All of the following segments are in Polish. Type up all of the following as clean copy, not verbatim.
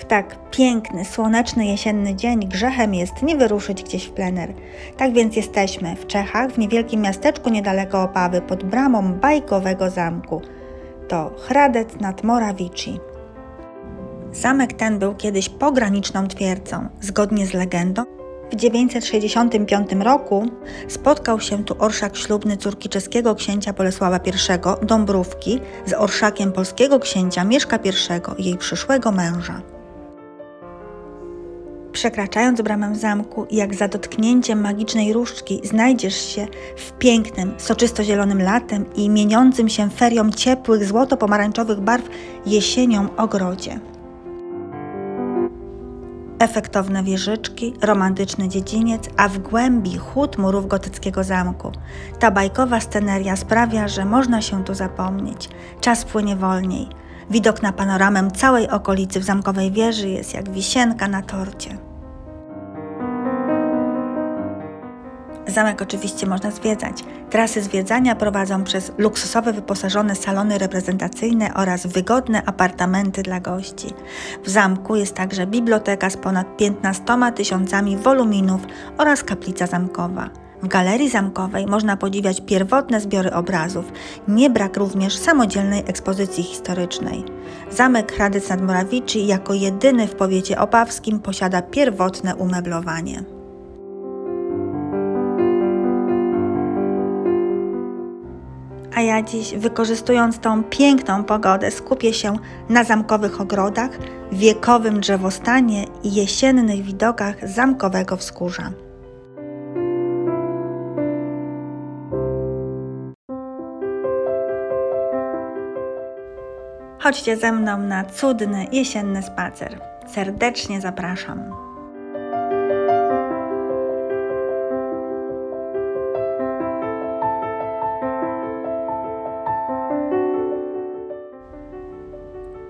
tak piękny, słoneczny, jesienny dzień grzechem jest nie wyruszyć gdzieś w plener. Tak więc jesteśmy w Czechach, w niewielkim miasteczku niedaleko Opawy, pod bramą bajkowego zamku. To Hradec nad Morawicí. Zamek ten był kiedyś pograniczną twierdzą. Zgodnie z legendą, w 965 roku spotkał się tu orszak ślubny córki czeskiego księcia Bolesława I, Dąbrówki, z orszakiem polskiego księcia Mieszka I, jej przyszłego męża. Przekraczając bramę zamku, jak za dotknięciem magicznej różdżki, znajdziesz się w pięknym, soczysto-zielonym latem i mieniącym się ferią ciepłych, złoto-pomarańczowych barw jesienią ogrodzie. Efektowne wieżyczki, romantyczny dziedziniec, a w głębi chód murów gotyckiego zamku. Ta bajkowa sceneria sprawia, że można się tu zapomnieć. Czas płynie wolniej. Widok na panoramę całej okolicy w zamkowej wieży jest jak wisienka na torcie. Zamek oczywiście można zwiedzać. Trasy zwiedzania prowadzą przez luksusowe wyposażone salony reprezentacyjne oraz wygodne apartamenty dla gości. W zamku jest także biblioteka z ponad 15 000 woluminów oraz kaplica zamkowa. W galerii zamkowej można podziwiać pierwotne zbiory obrazów. Nie brak również samodzielnej ekspozycji historycznej. Zamek Hradec nad Morawicí jako jedyny w powiecie opawskim posiada pierwotne umeblowanie. A ja dziś, wykorzystując tą piękną pogodę, skupię się na zamkowych ogrodach, wiekowym drzewostanie i jesiennych widokach zamkowego wzgórza. Chodźcie ze mną na cudny jesienny spacer. Serdecznie zapraszam.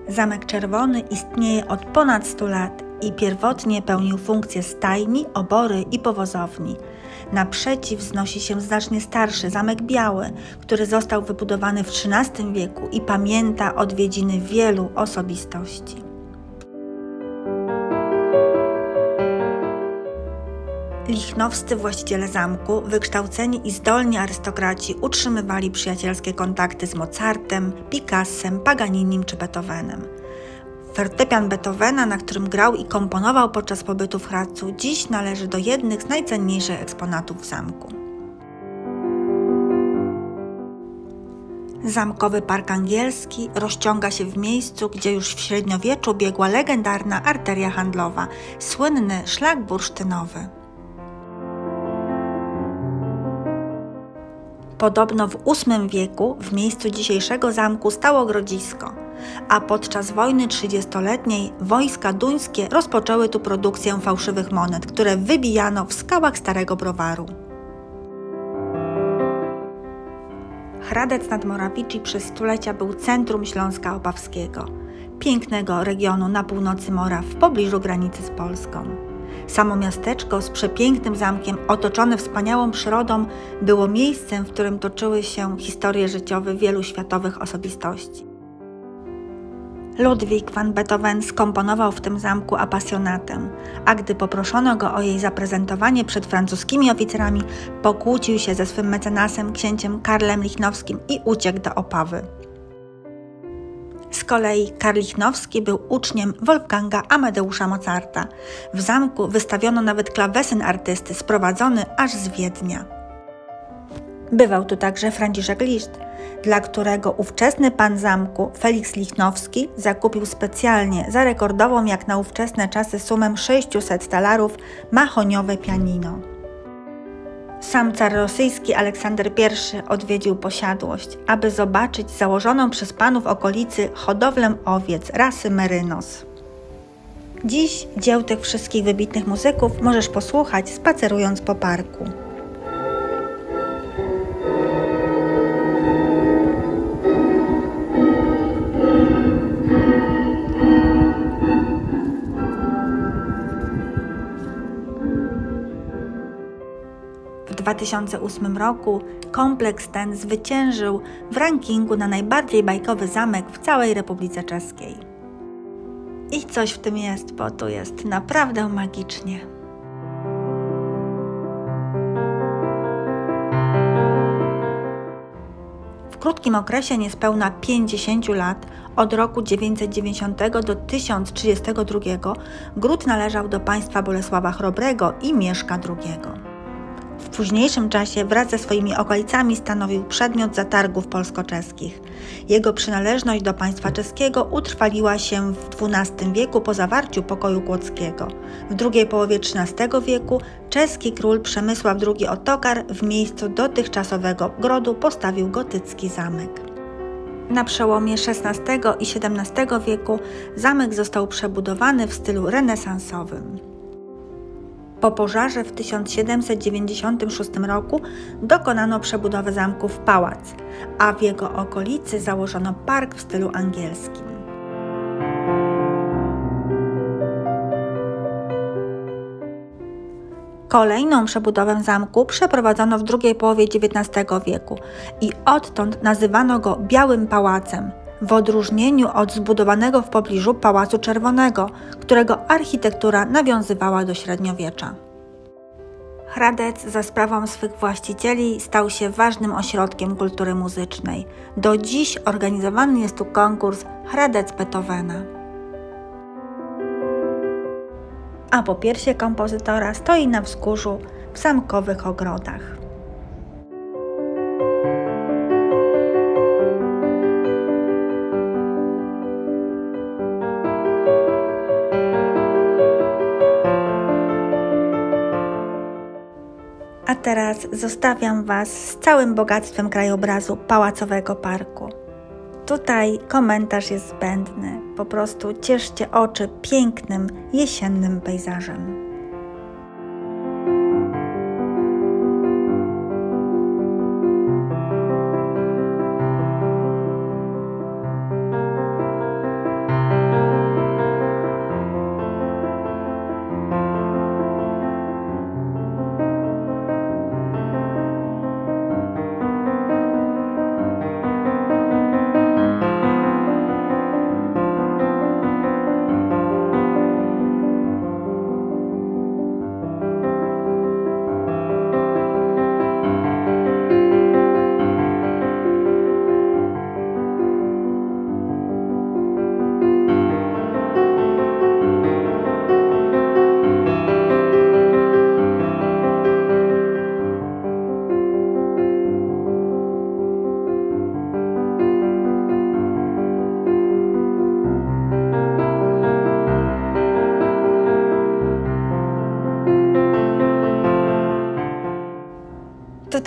Zamek Czerwony istnieje od ponad 100 lat i pierwotnie pełnił funkcję stajni, obory i powozowni. Naprzeciw wznosi się znacznie starszy Zamek Biały, który został wybudowany w XIII wieku i pamięta odwiedziny wielu osobistości. Lichnowscy właściciele zamku, wykształceni i zdolni arystokraci, utrzymywali przyjacielskie kontakty z Mozartem, Picassem, Paganinim czy Beethovenem. Fortepian Beethovena, na którym grał i komponował podczas pobytu w Hradcu, dziś należy do jednych z najcenniejszych eksponatów w zamku. Zamkowy Park Angielski rozciąga się w miejscu, gdzie już w średniowieczu biegła legendarna arteria handlowa, słynny szlak bursztynowy. Podobno w VIII wieku w miejscu dzisiejszego zamku stało grodzisko, a podczas wojny 30-letniej wojska duńskie rozpoczęły tu produkcję fałszywych monet, które wybijano w skałach starego browaru. Hradec nad Morawicí przez stulecia był centrum Śląska Opawskiego, pięknego regionu na północy Moraw w pobliżu granicy z Polską. Samo miasteczko z przepięknym zamkiem, otoczone wspaniałą przyrodą, było miejscem, w którym toczyły się historie życiowe wielu światowych osobistości. Ludwik van Beethoven skomponował w tym zamku Apassionatę, a gdy poproszono go o jej zaprezentowanie przed francuskimi oficerami, pokłócił się ze swym mecenasem, księciem Karlem Lichnowskim i uciekł do Opawy. Z kolei Karl Lichnowski był uczniem Wolfganga Amadeusza Mozarta. W zamku wystawiono nawet klawesyn artysty sprowadzony aż z Wiednia. Bywał tu także Franciszek Liszt, dla którego ówczesny pan zamku Felix Lichnowski zakupił specjalnie za rekordową jak na ówczesne czasy sumę 600 talarów mahoniowe pianino. Sam car rosyjski Aleksander I odwiedził posiadłość, aby zobaczyć założoną przez panów okolicy hodowlę owiec rasy Merynos. Dziś dzieł tych wszystkich wybitnych muzyków możesz posłuchać spacerując po parku. W 2008 roku kompleks ten zwyciężył w rankingu na najbardziej bajkowy zamek w całej Republice Czeskiej. I coś w tym jest, bo tu jest naprawdę magicznie. W krótkim okresie niespełna 50 lat, od roku 990 do 1032, gród należał do państwa Bolesława Chrobrego i Mieszka II. W późniejszym czasie wraz ze swoimi okolicami stanowił przedmiot zatargów polsko-czeskich. Jego przynależność do państwa czeskiego utrwaliła się w XII wieku po zawarciu pokoju kłodzkiego. W drugiej połowie XIII wieku czeski król Przemysław II Ottokar w miejscu dotychczasowego grodu postawił gotycki zamek. Na przełomie XVI i XVII wieku zamek został przebudowany w stylu renesansowym. Po pożarze w 1796 roku dokonano przebudowy zamku w pałac, a w jego okolicy założono park w stylu angielskim. Kolejną przebudowę zamku przeprowadzono w drugiej połowie XIX wieku i odtąd nazywano go Białym Pałacem, w odróżnieniu od zbudowanego w pobliżu Pałacu Czerwonego, którego architektura nawiązywała do średniowiecza. Hradec za sprawą swych właścicieli stał się ważnym ośrodkiem kultury muzycznej. Do dziś organizowany jest tu konkurs Hradec Beethovena. A popiersie kompozytora stoi na wzgórzu w zamkowych ogrodach. A teraz zostawiam Was z całym bogactwem krajobrazu Pałacowego Parku. Tutaj komentarz jest zbędny, po prostu cieszcie oczy pięknym, jesiennym pejzażem.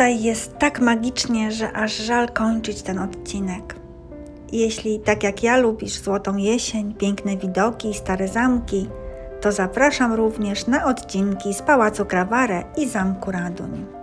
Tutaj jest tak magicznie, że aż żal kończyć ten odcinek. Jeśli tak jak ja lubisz złotą jesień, piękne widoki i stare zamki, to zapraszam również na odcinki z Pałacu Kraware i Zamku Raduń.